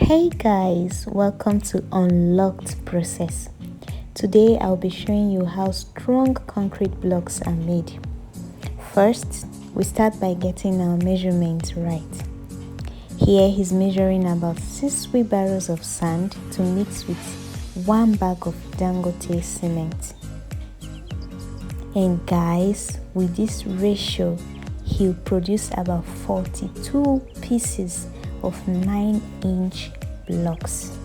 Hey guys, welcome to Unlocked Process. Today I'll be showing you how strong concrete blocks are made. First, we start by getting our measurements right. Here he's measuring about 6 wheelbarrows of sand to mix with 1 bag of Dangote cement. And guys, with this ratio, he'll produce about 42 pieces of 9-inch blocks.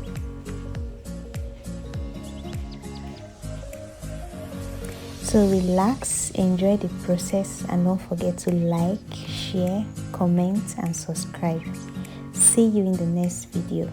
So relax, enjoy the process, and don't forget to like, share, comment and subscribe. See you in the next video.